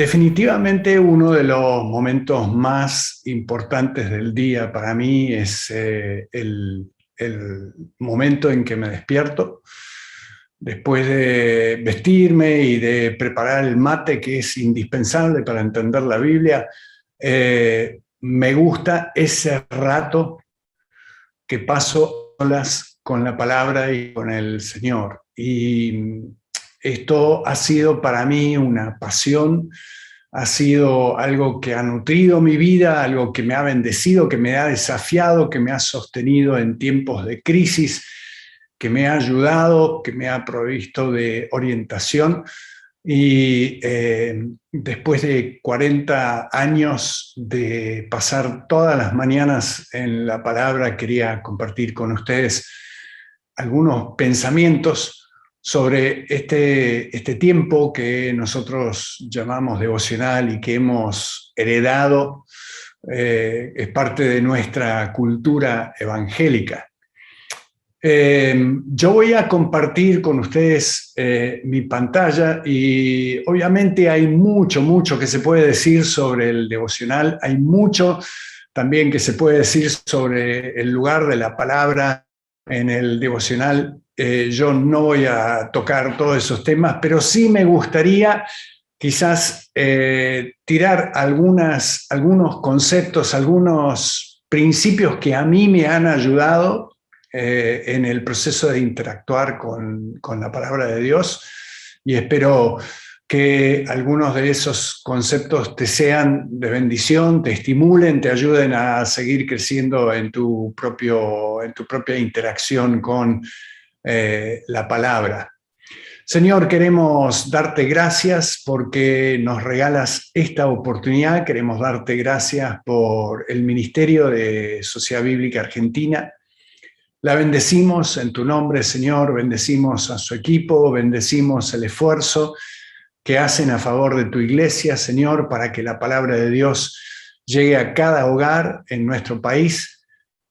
Definitivamente uno de los momentos más importantes del día para mí es el momento en que me despierto, después de vestirme y de preparar el mate, que es indispensable para entender la Biblia. Me gusta ese rato que paso solas con la palabra y con el Señor. Y esto ha sido para mí una pasión, ha sido algo que ha nutrido mi vida, algo que me ha bendecido, que me ha desafiado, que me ha sostenido en tiempos de crisis, que me ha ayudado, que me ha provisto de orientación. Y después de 40 años de pasar todas las mañanas en la palabra, quería compartir con ustedes algunos pensamientos sobre este tiempo que nosotros llamamos devocional y que hemos heredado, es parte de nuestra cultura evangélica. Yo voy a compartir con ustedes mi pantalla y obviamente hay mucho que se puede decir sobre el devocional, hay mucho también que se puede decir sobre el lugar de la palabra en el devocional. Yo no voy a tocar todos esos temas, pero sí me gustaría quizás tirar algunos conceptos, algunos principios que a mí me han ayudado en el proceso de interactuar con la palabra de Dios, y espero que algunos de esos conceptos te sean de bendición, te estimulen, te ayuden a seguir creciendo en tu propia interacción con la palabra. Señor, queremos darte gracias porque nos regalas esta oportunidad, queremos darte gracias por el Ministerio de Sociedad Bíblica Argentina. La bendecimos en tu nombre, Señor, bendecimos a su equipo, bendecimos el esfuerzo que hacen a favor de tu iglesia, Señor, para que la palabra de Dios llegue a cada hogar en nuestro país.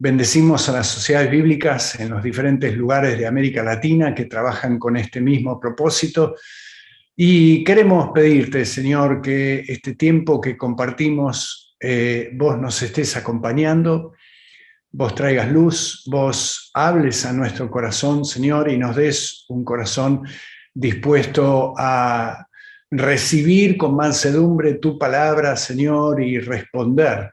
Bendecimos a las sociedades bíblicas en los diferentes lugares de América Latina que trabajan con este mismo propósito. Y queremos pedirte, Señor, que este tiempo que compartimos, vos nos estés acompañando, vos traigas luz, vos hables a nuestro corazón, Señor, y nos des un corazón dispuesto a recibir con mansedumbre tu palabra, Señor, y responder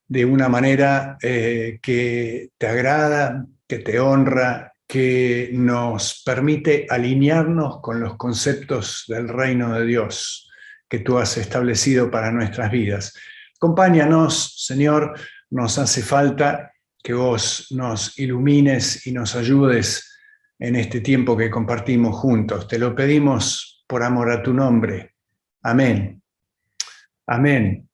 de una manera que te agrada, que te honra, que nos permite alinearnos con los conceptos del reino de Dios que tú has establecido para nuestras vidas. Acompáñanos, Señor, nos hace falta que vos nos ilumines y nos ayudes en este tiempo que compartimos juntos. Te lo pedimos por amor a tu nombre. Amén. Amén.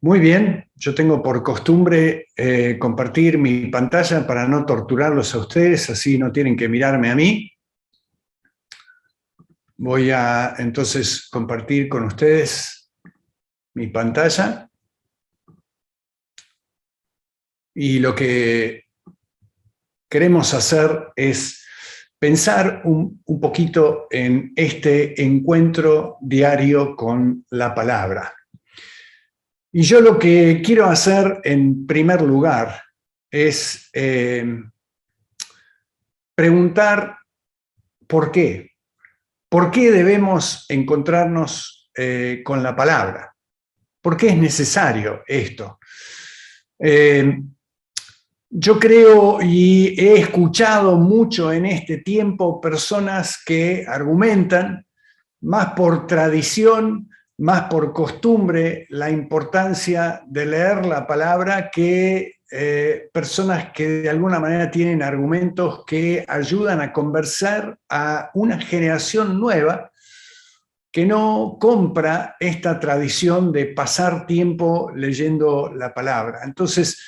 Muy bien, yo tengo por costumbre compartir mi pantalla para no torturarlos a ustedes, así no tienen que mirarme a mí. Voy a entonces compartir con ustedes mi pantalla. Y lo que queremos hacer es pensar un poquito en este encuentro diario con la palabra. Y yo lo que quiero hacer en primer lugar es preguntar ¿por qué? ¿Por qué debemos encontrarnos con la palabra? ¿Por qué es necesario esto? Yo creo y he escuchado mucho en este tiempo personas que argumentan, más por tradición, más por costumbre, la importancia de leer la palabra que personas que de alguna manera tienen argumentos que ayudan a conversar a una generación nueva que no compra esta tradición de pasar tiempo leyendo la palabra. Entonces,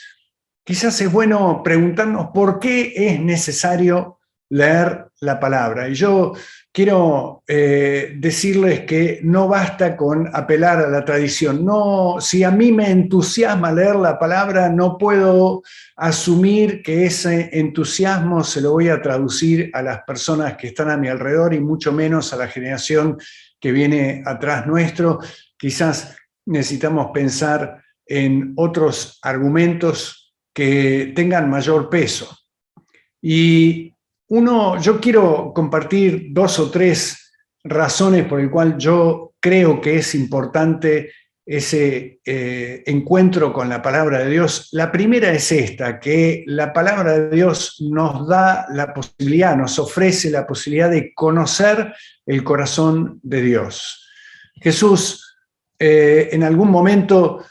quizás es bueno preguntarnos por qué es necesario leer la palabra. Y yo quiero decirles que no basta con apelar a la tradición. No, si a mí me entusiasma leer la palabra, no puedo asumir que ese entusiasmo se lo voy a traducir a las personas que están a mi alrededor y mucho menos a la generación que viene atrás nuestro. quizás necesitamos pensar en otros argumentos que tengan mayor peso. Y yo quiero compartir 2 o 3 razones por el cual yo creo que es importante ese encuentro con la palabra de Dios. La primera es esta, que la palabra de Dios nos da la posibilidad, nos ofrece la posibilidad de conocer el corazón de Dios. Jesús en algún momento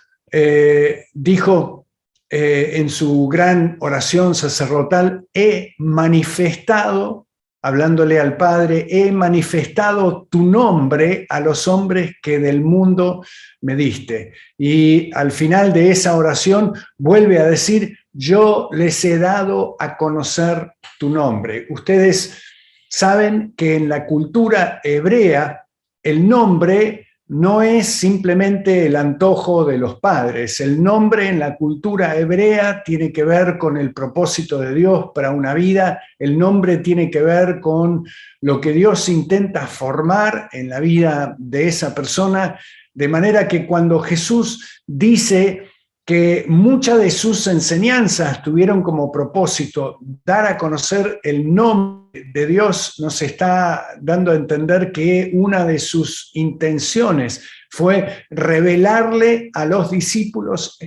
dijo en su gran oración sacerdotal: he manifestado, hablándole al Padre, he manifestado tu nombre a los hombres que del mundo me diste. Y al final de esa oración vuelve a decir: yo les he dado a conocer tu nombre. Ustedes saben que en la cultura hebrea el nombre no es simplemente el antojo de los padres. El nombre en la cultura hebrea tiene que ver con el propósito de Dios para una vida. El nombre tiene que ver con lo que Dios intenta formar en la vida de esa persona. De manera que cuando Jesús dice que muchas de sus enseñanzas tuvieron como propósito dar a conocer el nombre de Dios, nos está dando a entender que una de sus intenciones fue revelarle a los discípulos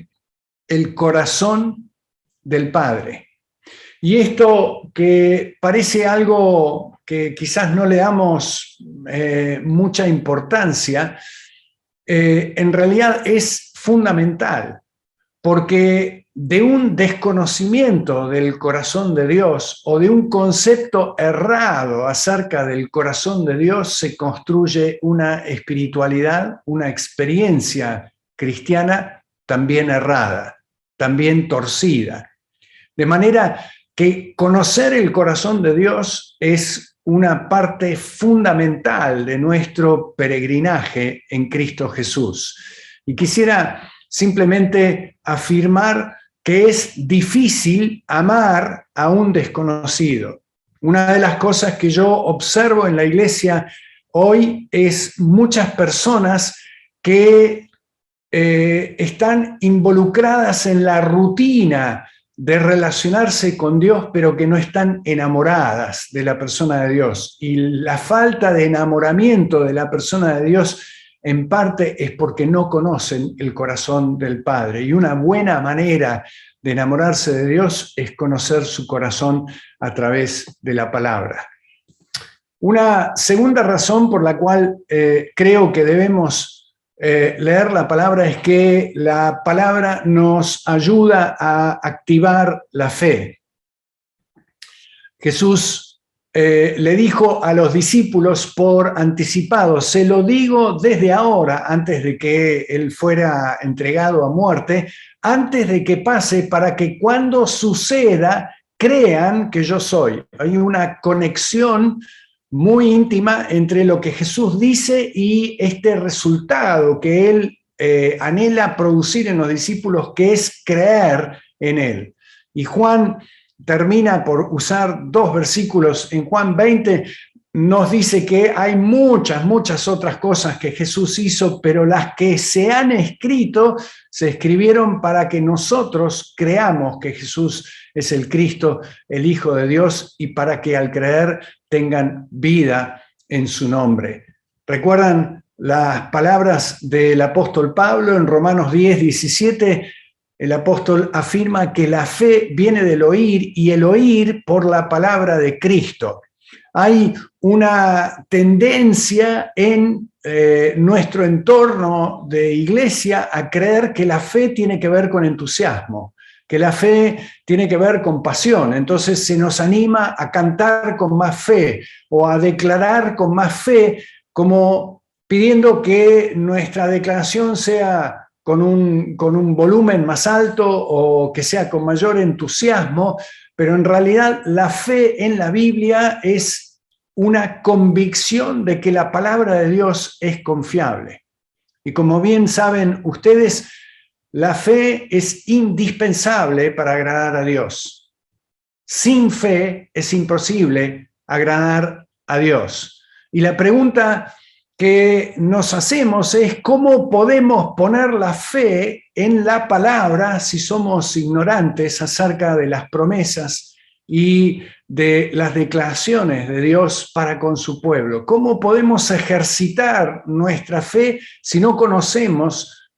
el corazón del Padre. Y esto, que parece algo que quizás no le damos mucha importancia, en realidad es fundamental, porque de un desconocimiento del corazón de Dios o de un concepto errado acerca del corazón de Dios se construye una espiritualidad, una experiencia cristiana también errada, también torcida. De manera que conocer el corazón de Dios es una parte fundamental de nuestro peregrinaje en Cristo Jesús. Y quisiera simplemente afirmar que es difícil amar a un desconocido. Una de las cosas que yo observo en la iglesia hoy es muchas personas que están involucradas en la rutina de relacionarse con Dios, pero que no están enamoradas de la persona de Dios. Y la falta de enamoramiento de la persona de Dios en parte es porque no conocen el corazón del Padre. Y una buena manera de enamorarse de Dios es conocer su corazón a través de la palabra. Una segunda razón por la cual creo que debemos leer la palabra es que la palabra nos ayuda a activar la fe. Jesús le dijo a los discípulos por anticipado: se lo digo desde ahora, antes de que él fuera entregado a muerte, antes de que pase, para que cuando suceda crean que yo soy. Hay una conexión muy íntima entre lo que Jesús dice y este resultado que él anhela producir en los discípulos, que es creer en él. Y Juan termina por usar 2 versículos. En Juan 20 nos dice que hay muchas otras cosas que Jesús hizo, pero las que se han escrito se escribieron para que nosotros creamos que Jesús es el Cristo, el Hijo de Dios, y para que al creer tengan vida en su nombre. ¿Recuerdan las palabras del apóstol Pablo en Romanos 10:17? El apóstol afirma que la fe viene del oír y el oír por la palabra de Cristo. Hay una tendencia en nuestro entorno de iglesia a creer que la fe tiene que ver con entusiasmo, que la fe tiene que ver con pasión. Entonces se nos anima a cantar con más fe o a declarar con más fe, como pidiendo que nuestra declaración sea con un volumen más alto o que sea con mayor entusiasmo, pero en realidad la fe en la Biblia es una convicción de que la palabra de Dios es confiable. Y como bien saben ustedes, la fe es indispensable para agradar a Dios. Sin fe es imposible agradar a Dios. Y la pregunta que nos hacemos es cómo podemos poner la fe en la palabra si somos ignorantes acerca de las promesas y de las declaraciones de Dios para con su pueblo. ¿Cómo podemos ejercitar nuestra fe si no conocemos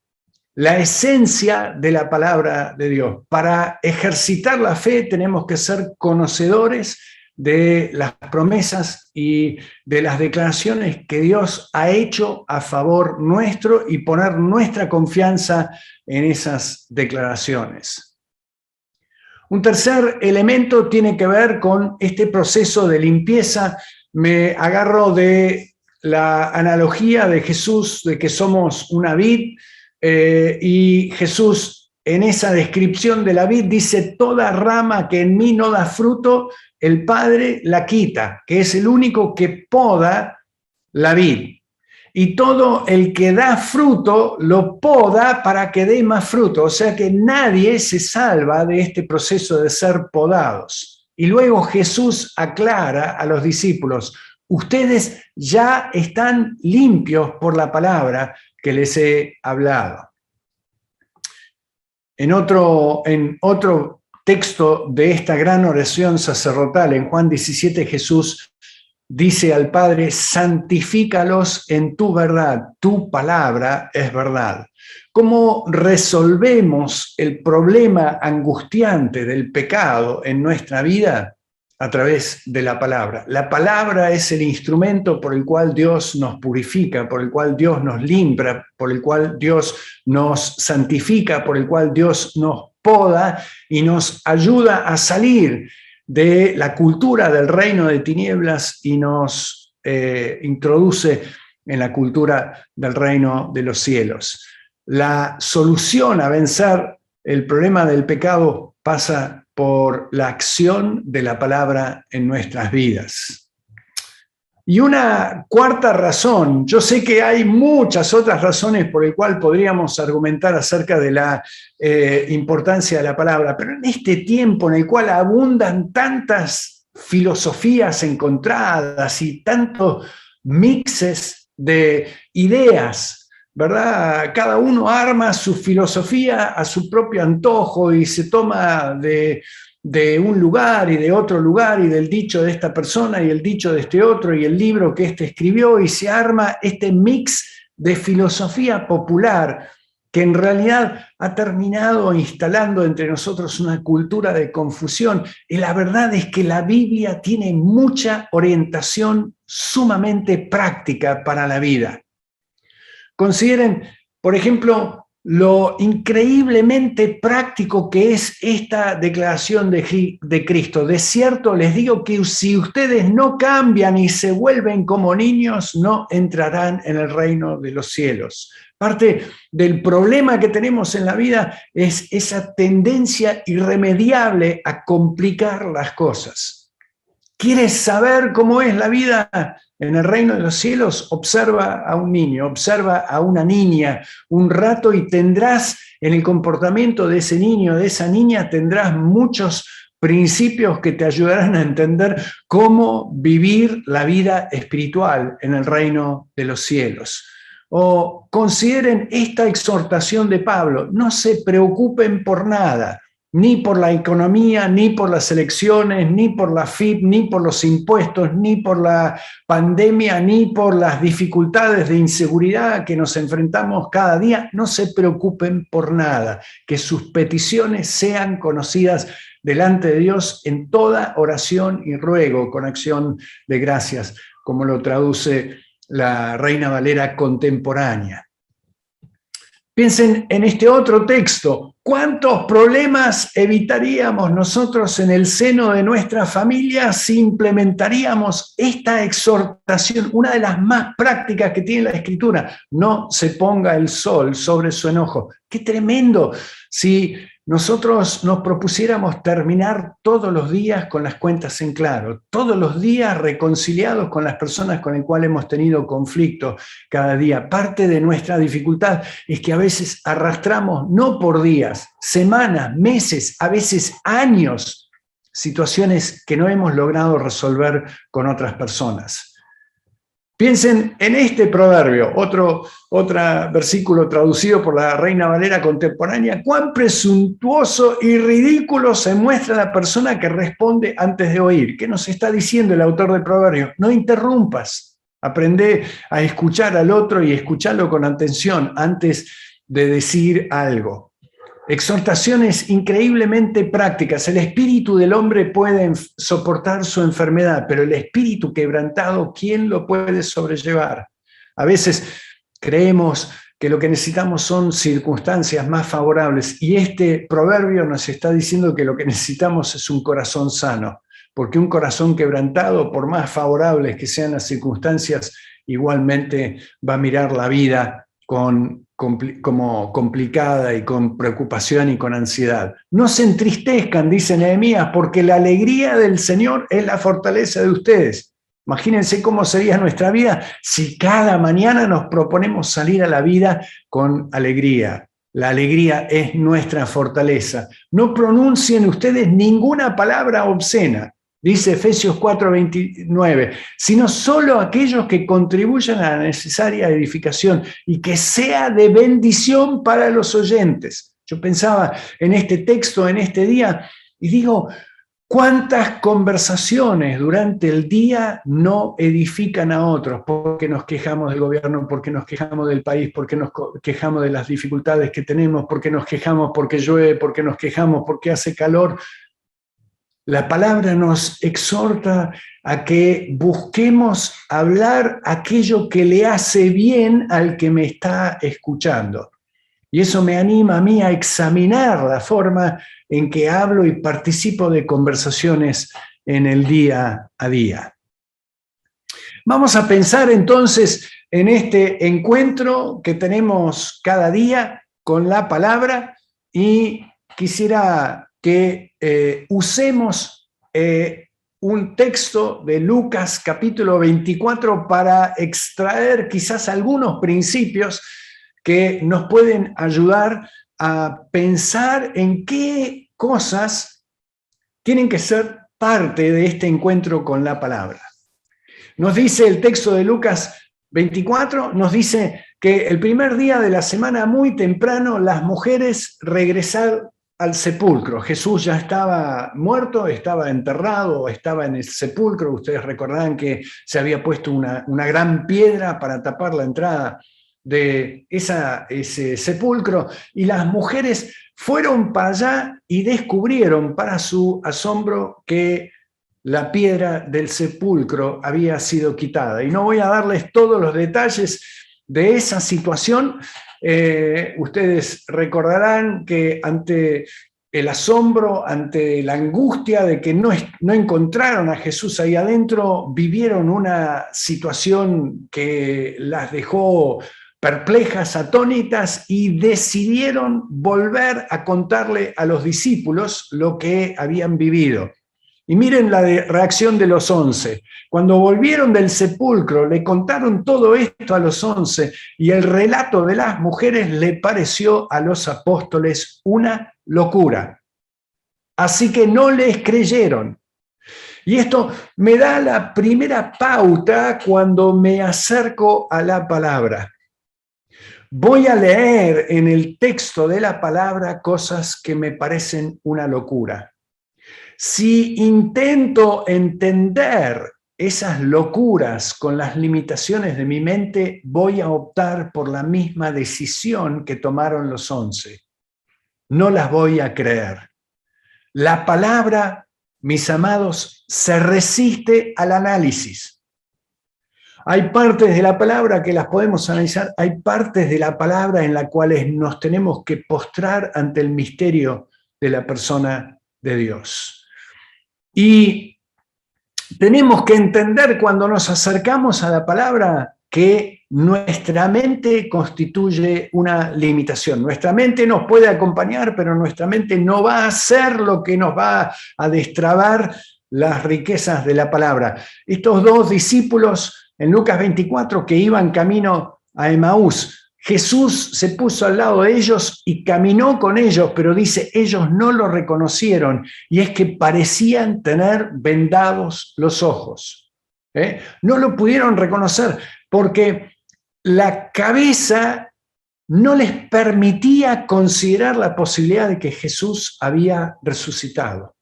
la esencia de la palabra de Dios? Para ejercitar la fe tenemos que ser conocedores de las promesas y de las declaraciones que Dios ha hecho a favor nuestro y poner nuestra confianza en esas declaraciones. Un tercer elemento tiene que ver con este proceso de limpieza. Me agarro de la analogía de Jesús, de que somos una vid, y Jesús en esa descripción de la vid dice: toda rama que en mí no da fruto, el Padre la quita, que es el único que poda la vid. Y todo el que da fruto lo poda para que dé más fruto. O sea que nadie se salva de este proceso de ser podados. Y luego Jesús aclara a los discípulos: ustedes ya están limpios por la palabra que les he hablado. En otro texto de esta gran oración sacerdotal, en Juan 17, Jesús dice al Padre: santifícalos en tu verdad, tu palabra es verdad. ¿Cómo resolvemos el problema angustiante del pecado en nuestra vida? A través de la palabra. La palabra es el instrumento por el cual Dios nos purifica, por el cual Dios nos limpia, por el cual Dios nos santifica, por el cual Dios nos poda y nos ayuda a salir de la cultura del reino de tinieblas y nos introduce en la cultura del reino de los cielos. La solución a vencer el problema del pecado pasa por la acción de la palabra en nuestras vidas. Y una cuarta razón, yo sé que hay muchas otras razones por las cuales podríamos argumentar acerca de la importancia de la palabra, pero en este tiempo en el cual abundan tantas filosofías encontradas y tantos mixes de ideas, ¿verdad? Cada uno arma su filosofía a su propio antojo y se toma de un lugar y de otro lugar y del dicho de esta persona y el dicho de este otro y el libro que este escribió, y se arma este mix de filosofía popular que en realidad ha terminado instalando entre nosotros una cultura de confusión. Y la verdad es que la Biblia tiene mucha orientación sumamente práctica para la vida. Consideren, por ejemplo, lo increíblemente práctico que es esta declaración de Cristo. De cierto les digo que si ustedes no cambian y se vuelven como niños, no entrarán en el reino de los cielos. Parte del problema que tenemos en la vida es esa tendencia irremediable a complicar las cosas. ¿Quieres saber cómo es la vida en el reino de los cielos? Observa a un niño, observa a una niña un rato y tendrás en el comportamiento de ese niño, de esa niña, tendrás muchos principios que te ayudarán a entender cómo vivir la vida espiritual en el reino de los cielos. O consideren esta exhortación de Pablo: no se preocupen por nada, ni por la economía, ni por las elecciones, ni por la FIP, ni por los impuestos, ni por la pandemia, ni por las dificultades de inseguridad que nos enfrentamos cada día. No se preocupen por nada, que sus peticiones sean conocidas delante de Dios en toda oración y ruego con acción de gracias, como lo traduce la Reina Valera contemporánea. Piensen en este otro texto. ¿Cuántos problemas evitaríamos nosotros en el seno de nuestra familia si implementaríamos esta exhortación, una de las más prácticas que tiene la Escritura? No se ponga el sol sobre su enojo. ¡Qué tremendo! Si nosotros nos propusiéramos terminar todos los días con las cuentas en claro, todos los días reconciliados con las personas con las cuales hemos tenido conflicto cada día. Parte de nuestra dificultad es que a veces arrastramos, no por días, semanas, meses, a veces años, situaciones que no hemos logrado resolver con otras personas. Piensen en este proverbio, otro versículo traducido por la Reina Valera contemporánea. Cuán presuntuoso y ridículo se muestra la persona que responde antes de oír. ¿Qué nos está diciendo el autor del proverbio? No interrumpas. Aprende a escuchar al otro y escucharlo con atención antes de decir algo. Exhortaciones increíblemente prácticas. El espíritu del hombre puede soportar su enfermedad, pero el espíritu quebrantado, ¿quién lo puede sobrellevar? A veces creemos que lo que necesitamos son circunstancias más favorables, y este proverbio nos está diciendo que lo que necesitamos es un corazón sano, porque un corazón quebrantado, por más favorables que sean las circunstancias, igualmente va a mirar la vida como complicada y con preocupación y con ansiedad. No se entristezcan, dice Nehemías, porque la alegría del Señor es la fortaleza de ustedes. Imagínense cómo sería nuestra vida si cada mañana nos proponemos salir a la vida con alegría. La alegría es nuestra fortaleza. No pronuncien ustedes ninguna palabra obscena, dice Efesios 4:29, sino solo aquellos que contribuyan a la necesaria edificación y que sea de bendición para los oyentes. Yo pensaba en este texto, en este día, y digo, ¿cuántas conversaciones durante el día no edifican a otros? Porque nos quejamos del gobierno, porque nos quejamos del país, porque nos quejamos de las dificultades que tenemos, porque nos quejamos porque llueve, porque nos quejamos porque hace calor. La palabra nos exhorta a que busquemos hablar aquello que le hace bien al que me está escuchando. Y eso me anima a mí a examinar la forma en que hablo y participo de conversaciones en el día a día. Vamos a pensar entonces en este encuentro que tenemos cada día con la palabra, y quisiera que usemos un texto de Lucas capítulo 24 para extraer quizás algunos principios que nos pueden ayudar a pensar en qué cosas tienen que ser parte de este encuentro con la palabra. Nos dice el texto de Lucas 24, nos dice que el primer día de la semana, muy temprano, las mujeres regresaron al sepulcro. Jesús ya estaba muerto, estaba enterrado, estaba en el sepulcro. Ustedes recordarán que se había puesto una gran piedra para tapar la entrada de ese sepulcro, y las mujeres fueron para allá y descubrieron para su asombro que la piedra del sepulcro había sido quitada. Y no voy a darles todos los detalles de esa situación. Ustedes recordarán que ante el asombro, ante la angustia de que no encontraron a Jesús ahí adentro, vivieron una situación que las dejó perplejas, atónitas, y decidieron volver a contarle a los discípulos lo que habían vivido. Y miren la reacción de los 11. Cuando volvieron del sepulcro, le contaron todo esto a los 11, y el relato de las mujeres le pareció a los apóstoles una locura. Así que no les creyeron. Y esto me da la primera pauta cuando me acerco a la palabra. Voy a leer en el texto de la palabra cosas que me parecen una locura. Si intento entender esas locuras con las limitaciones de mi mente, voy a optar por la misma decisión que tomaron los 11. No las voy a creer. La palabra, mis amados, se resiste al análisis. Hay partes de la palabra que las podemos analizar, hay partes de la palabra en las cuales nos tenemos que postrar ante el misterio de la persona de Dios. Y tenemos que entender cuando nos acercamos a la palabra que nuestra mente constituye una limitación. Nuestra mente nos puede acompañar, pero nuestra mente no va a ser lo que nos va a destrabar las riquezas de la palabra. Estos dos discípulos en Lucas 24 que iban camino a Emaús, Jesús se puso al lado de ellos y caminó con ellos, pero dice, ellos no lo reconocieron, y es que parecían tener vendados los ojos. No lo pudieron reconocer porque la cabeza no les permitía considerar la posibilidad de que Jesús había resucitado.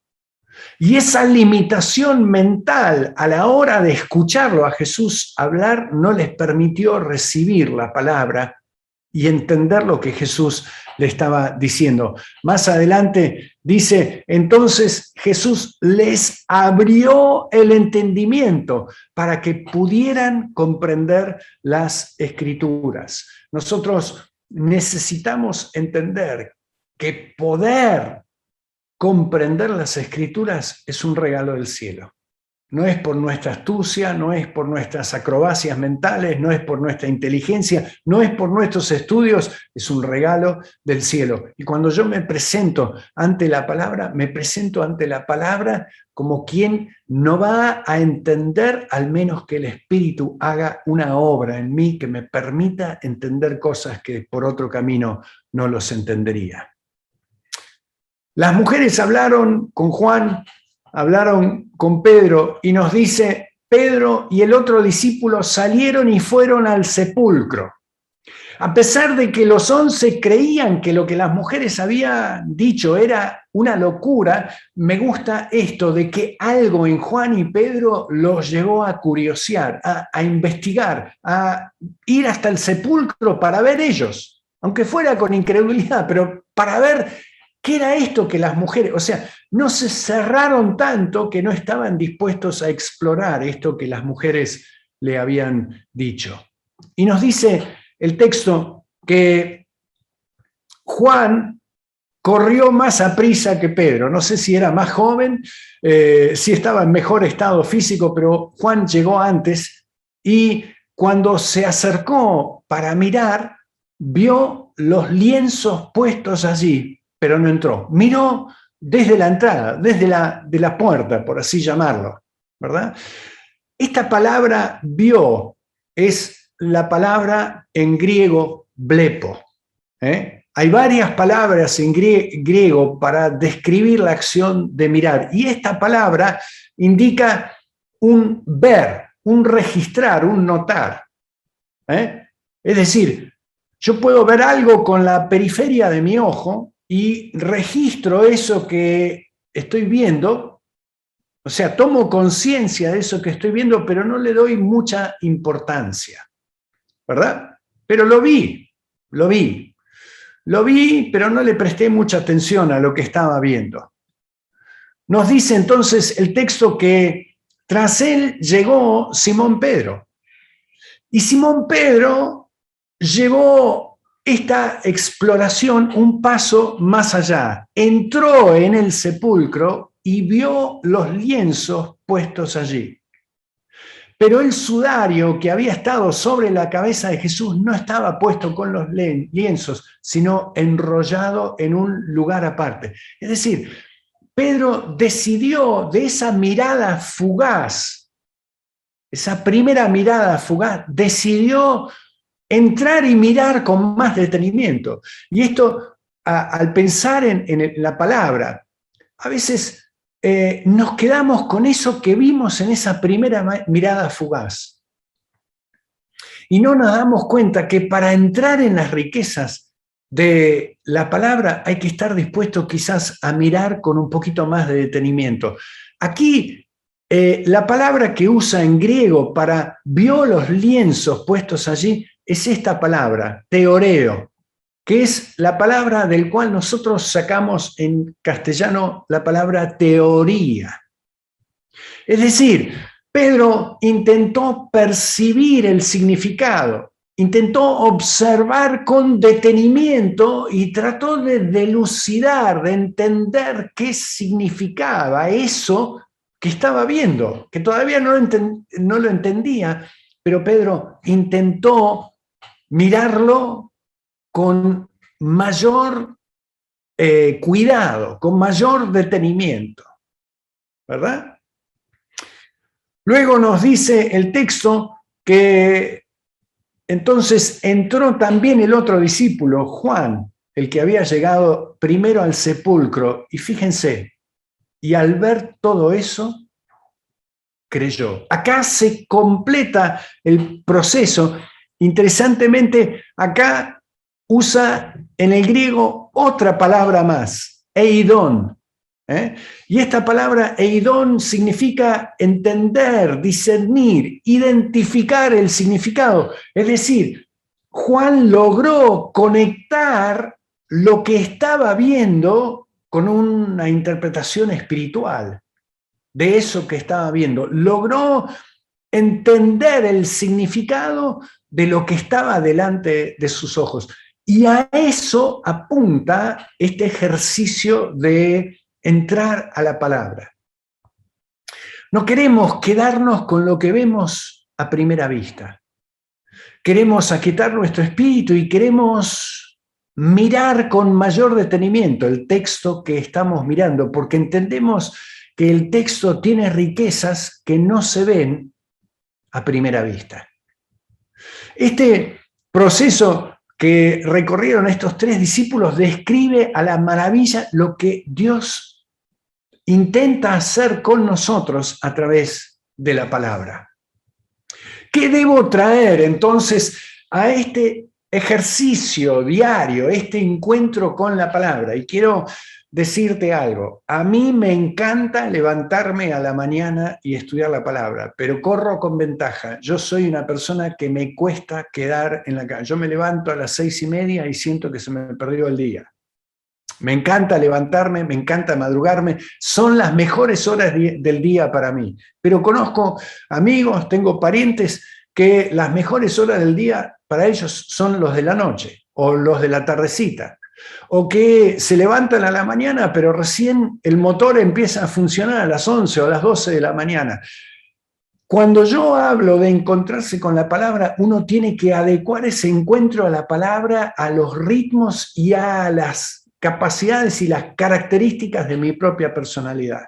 Y esa limitación mental a la hora de escucharlo a Jesús hablar no les permitió recibir la palabra y entender lo que Jesús le estaba diciendo. Más adelante dice, entonces Jesús les abrió el entendimiento para que pudieran comprender las Escrituras. Nosotros necesitamos entender que poder comprender las Escrituras es un regalo del cielo. No es por nuestra astucia, no es por nuestras acrobacias mentales, no es por nuestra inteligencia, no es por nuestros estudios, es un regalo del cielo. Y cuando yo me presento ante la palabra, me presento ante la palabra como quien no va a entender, al menos que el Espíritu haga una obra en mí que me permita entender cosas que por otro camino no los entendería. Las mujeres hablaron con Juan, hablaron con Pedro y nos dice, Pedro y el otro discípulo salieron y fueron al sepulcro. A pesar de que los 11 creían que lo que las mujeres habían dicho era una locura, me gusta esto de que algo en Juan y Pedro los llevó a curiosear, a investigar, a ir hasta el sepulcro para ver ellos, aunque fuera con incredulidad, pero para ver qué era esto que las mujeres, o sea, no se cerraron tanto que no estaban dispuestos a explorar esto que las mujeres le habían dicho. Y nos dice el texto que Juan corrió más a prisa que Pedro. No sé si era más joven, si estaba en mejor estado físico, pero Juan llegó antes y cuando se acercó para mirar, vio los lienzos puestos allí, pero no entró. Miró desde la entrada, desde la puerta, por así llamarlo, ¿verdad? Esta palabra vio es la palabra en griego blepo. Hay varias palabras en griego para describir la acción de mirar, y esta palabra indica un ver, un registrar, un notar. Es decir, yo puedo ver algo con la periferia de mi ojo y registro eso que estoy viendo, o sea, tomo conciencia de eso que estoy viendo, pero no le doy mucha importancia, ¿verdad? Pero lo vi, pero no le presté mucha atención a lo que estaba viendo. Nos dice entonces el texto que tras él llegó Simón Pedro. Y Simón Pedro llevó esta exploración un paso más allá. Entró en el sepulcro y vio los lienzos puestos allí. Pero el sudario que había estado sobre la cabeza de Jesús no estaba puesto con los lienzos, sino enrollado en un lugar aparte. Es decir, Pedro decidió de esa mirada fugaz, esa primera mirada fugaz, decidió entrar y mirar con más detenimiento. Y esto, al pensar en la palabra, a veces nos quedamos con eso que vimos en esa primera mirada fugaz. Y no nos damos cuenta que para entrar en las riquezas de la palabra hay que estar dispuesto quizás a mirar con un poquito más de detenimiento. Aquí la palabra que usa en griego para vio los lienzos puestos allí es esta palabra, teoreo, que es la palabra del cual nosotros sacamos en castellano la palabra teoría. Es decir, Pedro intentó percibir el significado, intentó observar con detenimiento y trató de dilucidar, de entender qué significaba eso que estaba viendo, que todavía no lo entendía, pero Pedro intentó mirarlo con mayor cuidado, con mayor detenimiento, ¿verdad? Luego nos dice el texto que entonces entró también el otro discípulo, Juan, el que había llegado primero al sepulcro, y fíjense, y al ver todo eso, creyó. Acá se completa el proceso. Interesantemente, acá usa en el griego otra palabra más, eidón. Y esta palabra eidón significa entender, discernir, identificar el significado. Es decir, Juan logró conectar lo que estaba viendo con una interpretación espiritual de eso que estaba viendo. Logró entender el significado de lo que estaba delante de sus ojos. Y a eso apunta este ejercicio de entrar a la palabra. No queremos quedarnos con lo que vemos a primera vista. Queremos aquietar nuestro espíritu y queremos mirar con mayor detenimiento el texto que estamos mirando, porque entendemos que el texto tiene riquezas que no se ven a primera vista. Este proceso que recorrieron estos 3 discípulos describe a la maravilla lo que Dios intenta hacer con nosotros a través de la palabra. ¿Qué debo traer entonces a este ejercicio diario, este encuentro con la palabra? Y quiero decirte algo. A mí me encanta levantarme a la mañana y estudiar la palabra, pero corro con ventaja. Yo soy una persona que me cuesta quedar en la cama. Yo me levanto a las 6:30 y siento que se me perdió el día. Me encanta levantarme, me encanta madrugarme, son las mejores horas del día para mí. Pero conozco amigos, tengo parientes que las mejores horas del día para ellos son los de la noche o los de la tardecita. O que se levantan a la mañana, pero recién el motor empieza a funcionar a las 11 o a las 12 de la mañana. Cuando yo hablo de encontrarse con la palabra, uno tiene que adecuar ese encuentro a la palabra, a los ritmos y a las capacidades y las características de mi propia personalidad.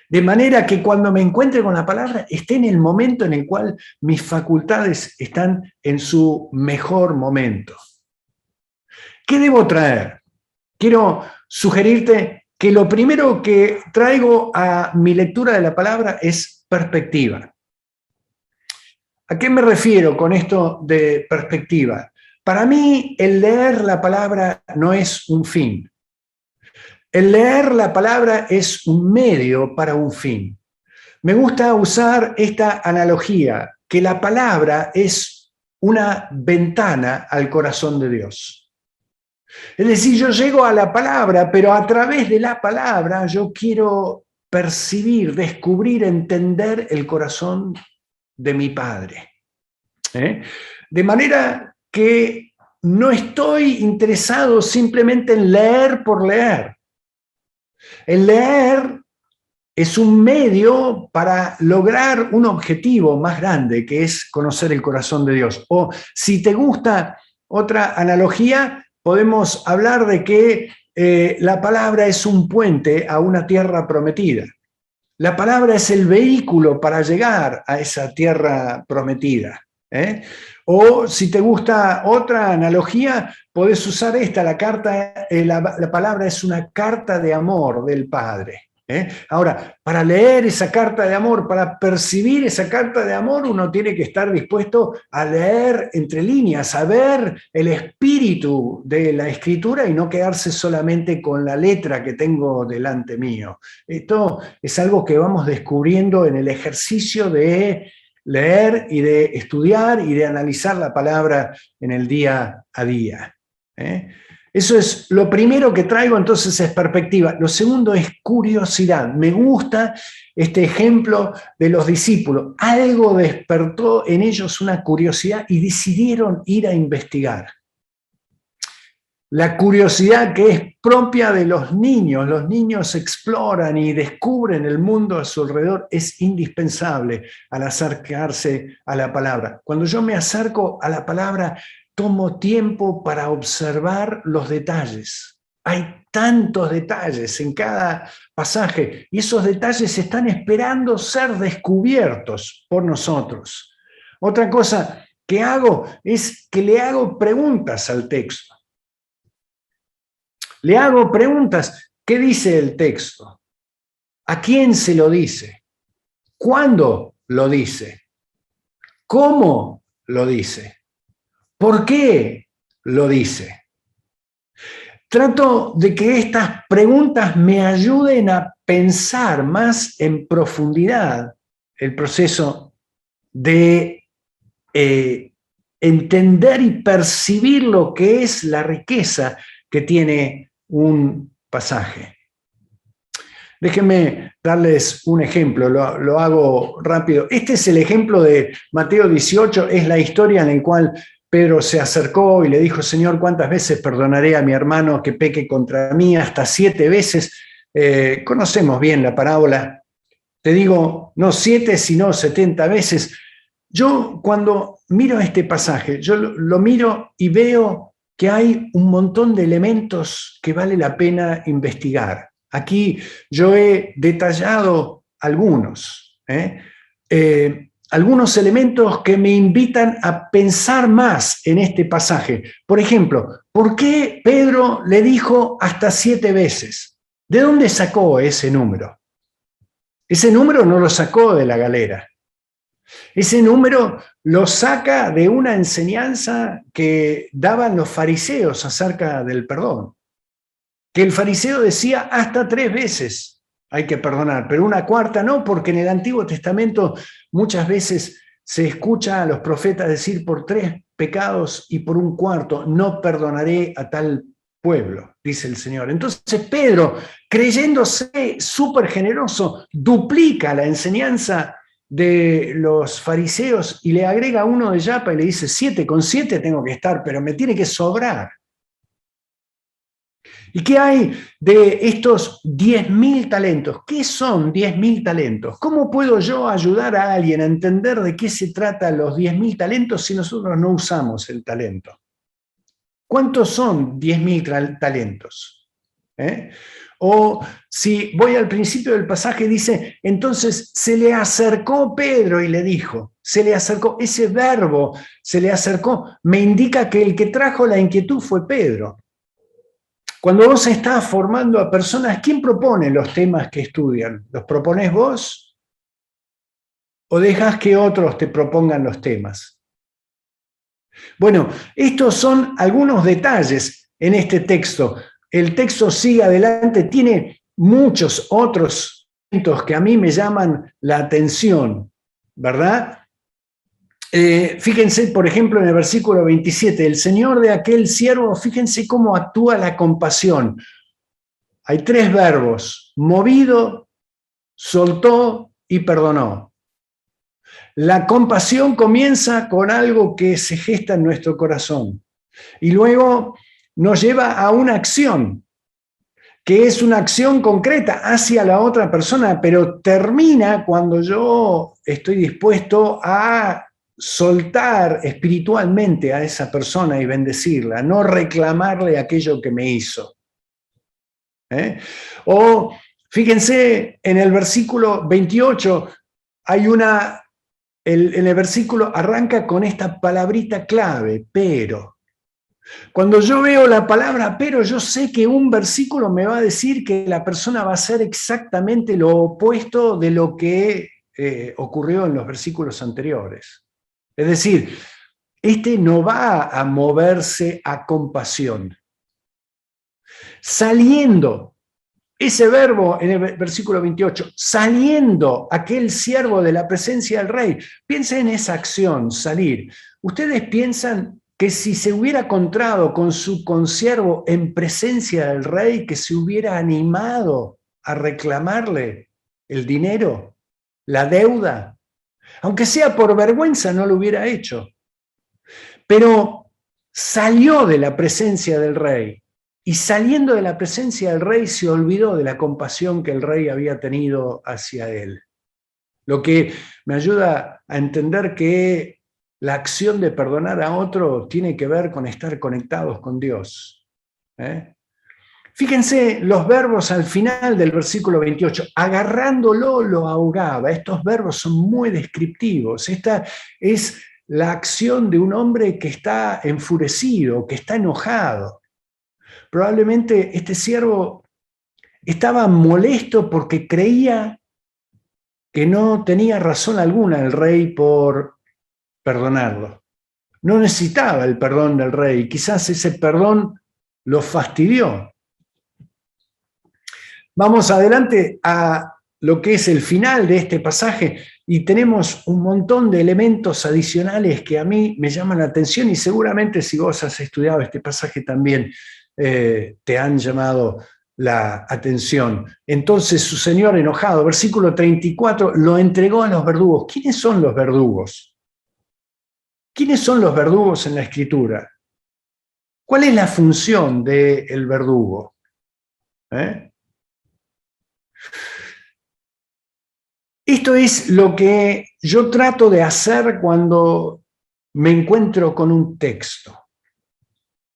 De manera que cuando me encuentre con la palabra, esté en el momento en el cual mis facultades están en su mejor momento. ¿Qué debo traer? Quiero sugerirte que lo primero que traigo a mi lectura de la palabra es perspectiva. ¿A qué me refiero con esto de perspectiva? Para mí, el leer la palabra no es un fin. El leer la palabra es un medio para un fin. Me gusta usar esta analogía, que la palabra es una ventana al corazón de Dios. Es decir, yo llego a la palabra, pero a través de la palabra yo quiero percibir, descubrir, entender el corazón de mi Padre. De manera que no estoy interesado simplemente en leer por leer. El leer es un medio para lograr un objetivo más grande, que es conocer el corazón de Dios. O si te gusta otra analogía, podemos hablar de que la palabra es un puente a una tierra prometida. La palabra es el vehículo para llegar a esa tierra prometida. O si te gusta otra analogía, podés usar esta, la palabra es una carta de amor del Padre. Ahora, para leer esa carta de amor, para percibir esa carta de amor, uno tiene que estar dispuesto a leer entre líneas, a ver el espíritu de la escritura y no quedarse solamente con la letra que tengo delante mío. Esto es algo que vamos descubriendo en el ejercicio de leer y de estudiar y de analizar la palabra en el día a día. Eso es lo primero que traigo, entonces es perspectiva. Lo segundo es curiosidad. Me gusta este ejemplo de los discípulos. Algo despertó en ellos una curiosidad y decidieron ir a investigar. La curiosidad que es propia de los niños exploran y descubren el mundo a su alrededor, es indispensable al acercarse a la palabra. Cuando yo me acerco a la palabra, tomo tiempo para observar los detalles. Hay tantos detalles en cada pasaje y esos detalles están esperando ser descubiertos por nosotros. Otra cosa que hago es que le hago preguntas al texto. Le hago preguntas. ¿Qué dice el texto? ¿A quién se lo dice? ¿Cuándo lo dice? ¿Cómo lo dice? ¿Por qué lo dice? Trato de que estas preguntas me ayuden a pensar más en profundidad el proceso de entender y percibir lo que es la riqueza que tiene un pasaje. Déjenme darles un ejemplo, lo hago rápido. Este es el ejemplo de Mateo 18, es la historia en la cual Pedro se acercó y le dijo, Señor, ¿cuántas veces perdonaré a mi hermano que peque contra mí? Hasta 7 veces. Conocemos bien la parábola. Te digo, no 7, sino 70 veces. Yo cuando miro este pasaje, yo lo miro y veo que hay un montón de elementos que vale la pena investigar. Aquí yo he detallado algunos, algunos elementos que me invitan a pensar más en este pasaje. Por ejemplo, ¿por qué Pedro le dijo hasta 7 veces? ¿De dónde sacó ese número? Ese número no lo sacó de la galera. Ese número lo saca de una enseñanza que daban los fariseos acerca del perdón. Que el fariseo decía hasta 3 veces hay que perdonar, pero una cuarta no, porque en el Antiguo Testamento muchas veces se escucha a los profetas decir por 3 pecados y por un cuarto no perdonaré a tal pueblo, dice el Señor. Entonces Pedro, creyéndose súper generoso, duplica la enseñanza de los fariseos y le agrega uno de yapa y le dice 7, con 7 tengo que estar, pero me tiene que sobrar. ¿Y qué hay de estos 10.000 talentos? ¿Qué son 10.000 talentos? ¿Cómo puedo yo ayudar a alguien a entender de qué se trata los 10.000 talentos si nosotros no usamos el talento? ¿Cuántos son 10.000 talentos? O si voy al principio del pasaje, dice, entonces se le acercó Pedro y le dijo, se le acercó, ese verbo, se le acercó, me indica que el que trajo la inquietud fue Pedro. Cuando vos estás formando a personas, ¿quién propone los temas que estudian? ¿Los proponés vos? ¿O dejás que otros te propongan los temas? Bueno, estos son algunos detalles en este texto. El texto sigue adelante, tiene muchos otros puntos que a mí me llaman la atención, ¿verdad? Fíjense, por ejemplo, en el versículo 27, el Señor de aquel siervo, fíjense cómo actúa la compasión. Hay 3 verbos, movido, soltó y perdonó. La compasión comienza con algo que se gesta en nuestro corazón y luego nos lleva a una acción, que es una acción concreta hacia la otra persona, pero termina cuando yo estoy dispuesto a soltar espiritualmente a esa persona y bendecirla, no reclamarle aquello que me hizo. O fíjense, en el versículo 28 hay en el versículo arranca con esta palabrita clave, pero. Cuando yo veo la palabra pero, yo sé que un versículo me va a decir que la persona va a hacer exactamente lo opuesto de lo que ocurrió en los versículos anteriores. Es decir, este no va a moverse a compasión. Saliendo, ese verbo en el versículo 28, saliendo aquel siervo de la presencia del rey. Piensen en esa acción, salir. ¿Ustedes piensan que si se hubiera encontrado con su consiervo en presencia del rey, que se hubiera animado a reclamarle el dinero, la deuda? Aunque sea por vergüenza, no lo hubiera hecho. Pero salió de la presencia del rey. Y saliendo de la presencia del rey se olvidó de la compasión que el rey había tenido hacia él. Lo que me ayuda a entender que la acción de perdonar a otro tiene que ver con estar conectados con Dios. Fíjense los verbos al final del versículo 28. Agarrándolo lo ahogaba. Estos verbos son muy descriptivos. Esta es la acción de un hombre que está enfurecido, que está enojado. Probablemente este siervo estaba molesto porque creía que no tenía razón alguna el rey por perdonarlo. No necesitaba el perdón del rey, quizás ese perdón lo fastidió. Vamos adelante a lo que es el final de este pasaje y tenemos un montón de elementos adicionales que a mí me llaman la atención y seguramente si vos has estudiado este pasaje también te han llamado la atención. Entonces su señor enojado, versículo 34, lo entregó a los verdugos. ¿Quiénes son los verdugos? ¿Quiénes son los verdugos en la Escritura? ¿Cuál es la función del verdugo? Esto es lo que yo trato de hacer cuando me encuentro con un texto.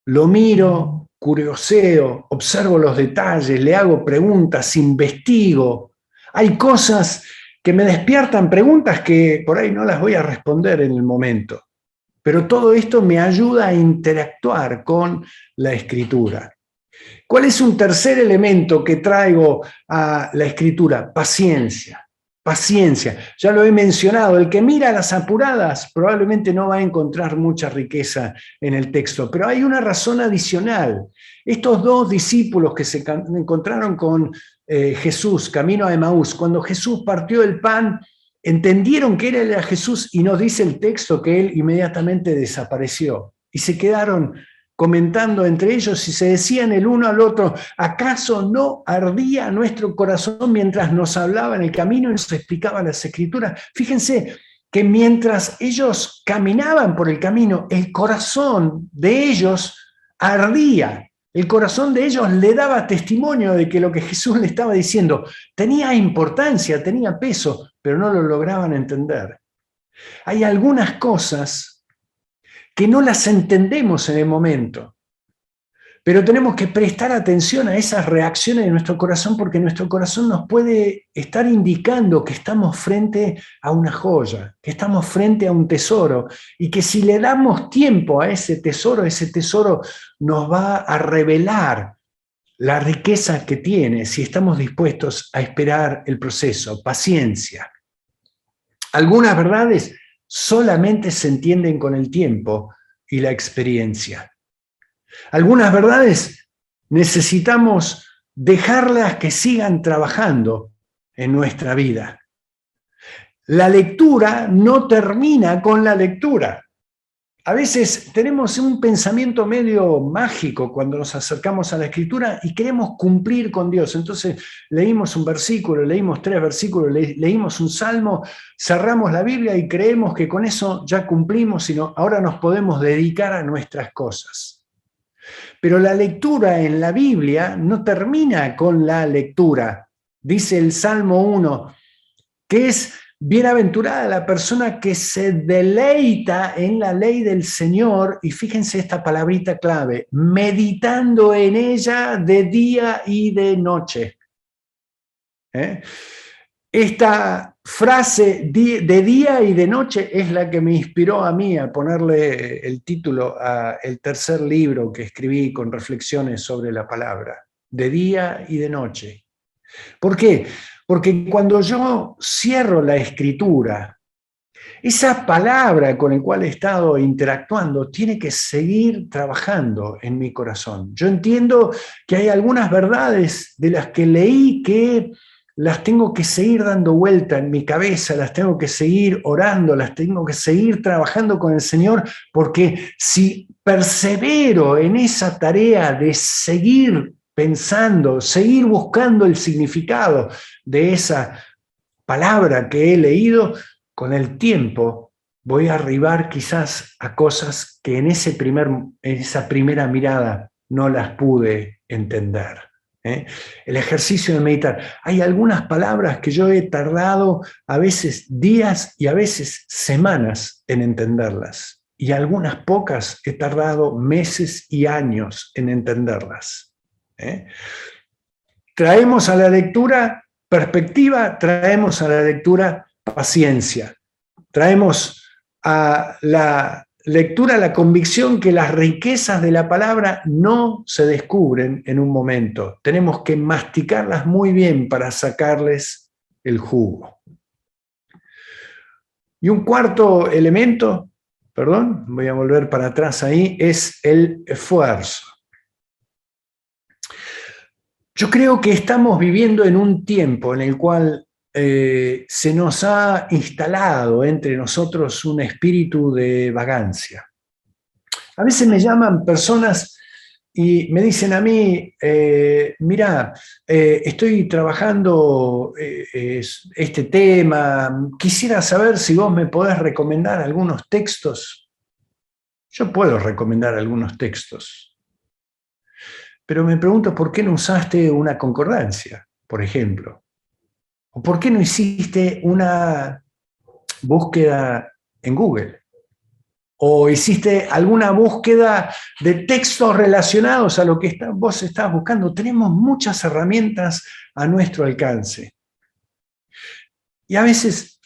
Lo miro, curioseo, observo los detalles, le hago preguntas, investigo. Hay cosas que me despiertan preguntas que por ahí no las voy a responder en el momento. Pero todo esto me ayuda a interactuar con la Escritura. ¿Cuál es un tercer elemento que traigo a la Escritura? Paciencia. Paciencia. Ya lo he mencionado, el que mira a las apuradas probablemente no va a encontrar mucha riqueza en el texto, pero hay una razón adicional. Estos dos discípulos que se encontraron con Jesús, camino a Emaús, cuando Jesús partió el pan, entendieron que era Jesús y nos dice el texto que él inmediatamente desapareció y se quedaron comentando entre ellos y se decían el uno al otro, ¿acaso no ardía nuestro corazón mientras nos hablaba en el camino y nos explicaba las Escrituras? Fíjense que mientras ellos caminaban por el camino, el corazón de ellos ardía. El corazón de ellos le daba testimonio de que lo que Jesús le estaba diciendo tenía importancia, tenía peso, pero no lo lograban entender. Hay algunas cosas que no las entendemos en el momento, pero tenemos que prestar atención a esas reacciones de nuestro corazón porque nuestro corazón nos puede estar indicando que estamos frente a una joya, que estamos frente a un tesoro y que si le damos tiempo a ese tesoro nos va a revelar la riqueza que tiene si estamos dispuestos a esperar el proceso, paciencia. Algunas verdades solamente se entienden con el tiempo y la experiencia. Algunas verdades necesitamos dejarlas que sigan trabajando en nuestra vida. La lectura no termina con la lectura. A veces tenemos un pensamiento medio mágico cuando nos acercamos a la Escritura y queremos cumplir con Dios. Entonces leímos un versículo, leímos 3 versículos, leímos un salmo, cerramos la Biblia y creemos que con eso ya cumplimos, sino ahora nos podemos dedicar a nuestras cosas. Pero la lectura en la Biblia no termina con la lectura. Dice el Salmo 1, que es bienaventurada la persona que se deleita en la ley del Señor, y fíjense esta palabrita clave, meditando en ella de día y de noche. Esta frase de día y de noche es la que me inspiró a mí a ponerle el título al tercer libro que escribí con reflexiones sobre la palabra, de día y de noche. ¿Por qué? Porque cuando yo cierro la Escritura, esa palabra con la cual he estado interactuando tiene que seguir trabajando en mi corazón. Yo entiendo que hay algunas verdades de las que leí que las tengo que seguir dando vuelta en mi cabeza, las tengo que seguir orando, las tengo que seguir trabajando con el Señor, porque si persevero en esa tarea de seguir pensando, seguir buscando el significado de esa palabra que he leído, con el tiempo voy a arribar quizás a cosas que en esa primera mirada no las pude entender. El ejercicio de meditar. Hay algunas palabras que yo he tardado a veces días y a veces semanas en entenderlas. Y algunas pocas he tardado meses y años en entenderlas. Traemos a la lectura perspectiva, traemos a la lectura paciencia. Traemos a la lectura la convicción que las riquezas de la palabra no se descubren en un momento. Tenemos que masticarlas muy bien para sacarles el jugo. Y un cuarto elemento, perdón, voy a volver para atrás ahí, es el esfuerzo. Yo creo que estamos viviendo en un tiempo en el cual se nos ha instalado entre nosotros un espíritu de vagancia. A veces me llaman personas y me dicen a mí, mira, estoy trabajando este tema, quisiera saber si vos me podés recomendar algunos textos. Yo puedo recomendar algunos textos, pero me pregunto por qué no usaste una concordancia, por ejemplo, o por qué no hiciste una búsqueda en Google, o hiciste alguna búsqueda de textos relacionados a lo que vos estás buscando. Tenemos muchas herramientas a nuestro alcance. Y a veces,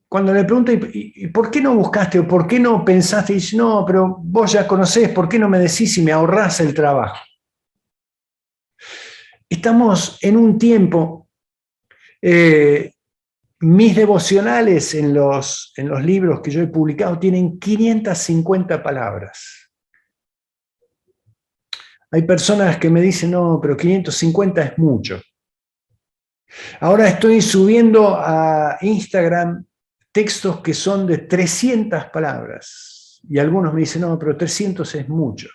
cuando le pregunto, ¿y por qué no buscaste o por qué no pensaste? Y dice, no, pero vos ya conocés, ¿por qué no me decís si me ahorrás el trabajo? Estamos en un tiempo, mis devocionales en los libros que yo he publicado tienen 550 palabras. Hay personas que me dicen, no, pero 550 es mucho. Ahora estoy subiendo a Instagram textos que son de 300 palabras. Y algunos me dicen, no, pero 300 es mucho.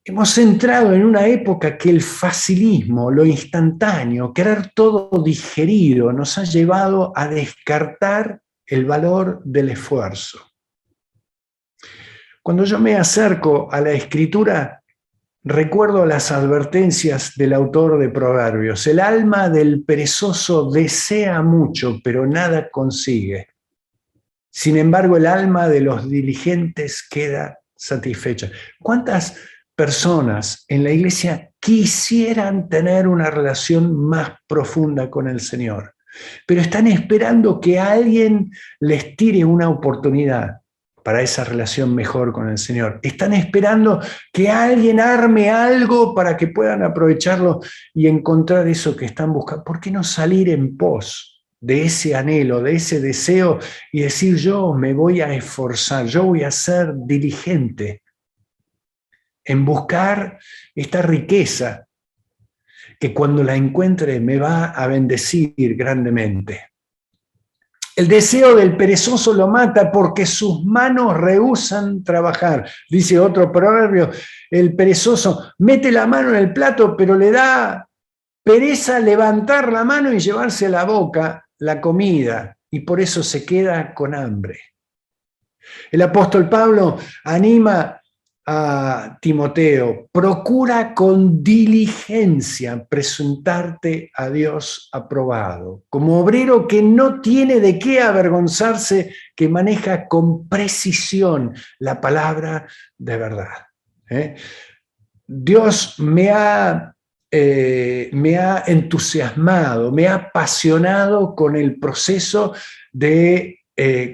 Hemos entrado en una época que el facilismo, lo instantáneo, querer todo digerido, nos ha llevado a descartar el valor del esfuerzo. Cuando yo me acerco a la escritura, recuerdo las advertencias del autor de Proverbios. El alma del perezoso desea mucho, pero nada consigue. Sin embargo, el alma de los diligentes queda satisfecha. ¿Cuántas personas en la iglesia quisieran tener una relación más profunda con el Señor, pero están esperando que alguien les tire una oportunidad para esa relación mejor con el Señor? Están esperando que alguien arme algo para que puedan aprovecharlo y encontrar eso que están buscando. ¿Por qué no salir en pos de ese anhelo, de ese deseo y decir, yo me voy a esforzar, yo voy a ser diligente en buscar esta riqueza que cuando la encuentre me va a bendecir grandemente? El deseo del perezoso lo mata porque sus manos rehúsan trabajar. Dice otro proverbio, el perezoso mete la mano en el plato, pero le da pereza levantar la mano y llevarse a la boca la comida, y por eso se queda con hambre. El apóstol Pablo anima a Timoteo, procura con diligencia presentarte a Dios aprobado, como obrero que no tiene de qué avergonzarse, que maneja con precisión la palabra de verdad. Dios me ha entusiasmado, me ha apasionado con el proceso de,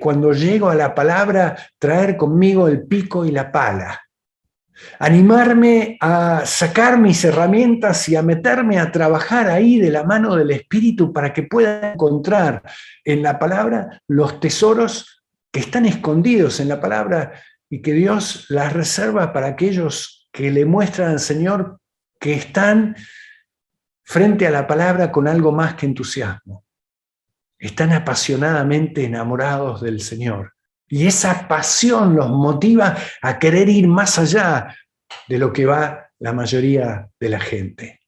cuando llego a la palabra, traer conmigo el pico y la pala. Animarme a sacar mis herramientas y a meterme a trabajar ahí de la mano del Espíritu para que pueda encontrar en la palabra los tesoros que están escondidos en la palabra y que Dios las reserva para aquellos que le muestran al Señor que están frente a la palabra con algo más que entusiasmo. Están apasionadamente enamorados del Señor. Y esa pasión los motiva a querer ir más allá de lo que va la mayoría de la gente.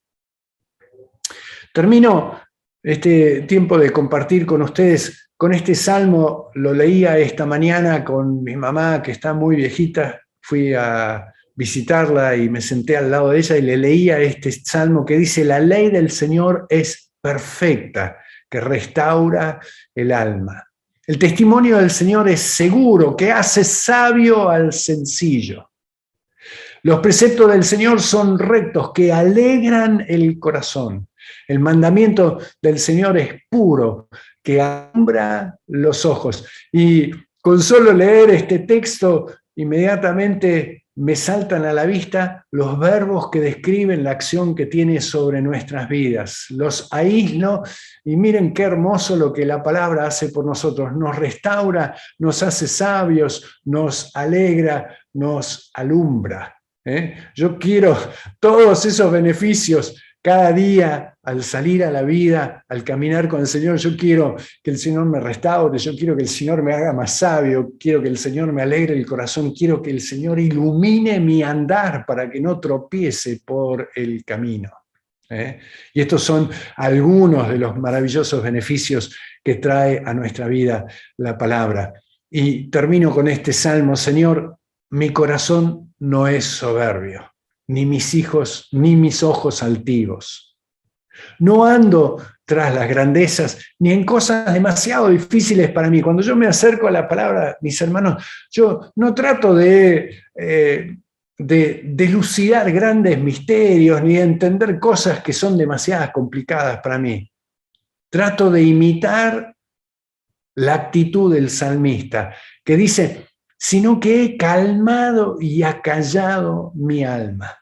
Termino este tiempo de compartir con ustedes con este salmo. Lo leía esta mañana con mi mamá, que está muy viejita. Fui a visitarla y me senté al lado de ella y le leía este salmo que dice: la ley del Señor es perfecta, que restaura el alma. El testimonio del Señor es seguro, que hace sabio al sencillo. Los preceptos del Señor son rectos, que alegran el corazón. El mandamiento del Señor es puro, que alumbra los ojos. Y con solo leer este texto, inmediatamente me saltan a la vista los verbos que describen la acción que tiene sobre nuestras vidas. Los aíslo y miren qué hermoso lo que la palabra hace por nosotros. Nos restaura, nos hace sabios, nos alegra, nos alumbra. Yo quiero todos esos beneficios cada día al salir a la vida, al caminar con el Señor. Yo quiero que el Señor me restaure, yo quiero que el Señor me haga más sabio, quiero que el Señor me alegre el corazón, quiero que el Señor ilumine mi andar para que no tropiece por el camino. Y estos son algunos de los maravillosos beneficios que trae a nuestra vida la palabra. Y termino con este salmo: Señor, mi corazón no es soberbio, ni mis hijos, ni mis ojos altivos. No ando tras las grandezas, ni en cosas demasiado difíciles para mí. Cuando yo me acerco a la palabra, mis hermanos, yo no trato de dilucidar grandes misterios, ni de entender cosas que son demasiado complicadas para mí. Trato de imitar la actitud del salmista, que dice: sino que he calmado y acallado mi alma.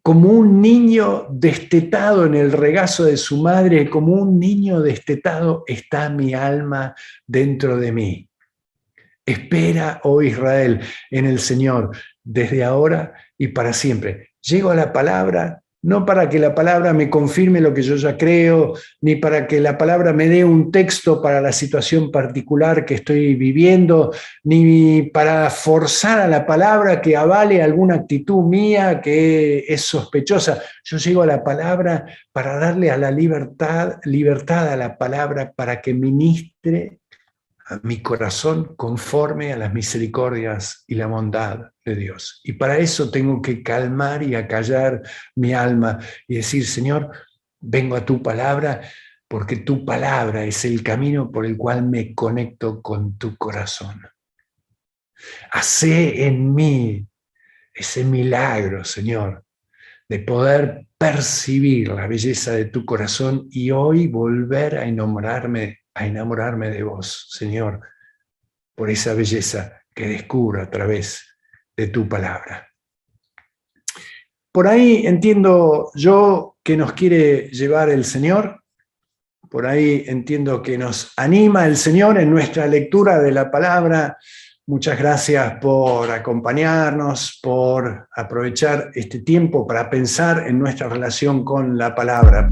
Como un niño destetado en el regazo de su madre, como un niño destetado está mi alma dentro de mí. Espera, oh Israel, en el Señor, desde ahora y para siempre. Llego a la palabra, no para que la palabra me confirme lo que yo ya creo, ni para que la palabra me dé un texto para la situación particular que estoy viviendo, ni para forzar a la palabra que avale alguna actitud mía que es sospechosa. Yo llego a la palabra para darle a la libertad a la palabra para que ministre a mi corazón conforme a las misericordias y la bondad de Dios. Y para eso tengo que calmar y acallar mi alma y decir: Señor, vengo a tu palabra porque tu palabra es el camino por el cual me conecto con tu corazón. Hacé en mí ese milagro, Señor, de poder percibir la belleza de tu corazón y hoy volver a enamorarme de vos, Señor, por esa belleza que descubro a través de tu palabra. Por ahí entiendo yo que nos quiere llevar el Señor, por ahí entiendo que nos anima el Señor en nuestra lectura de la palabra. Muchas gracias por acompañarnos, por aprovechar este tiempo para pensar en nuestra relación con la palabra.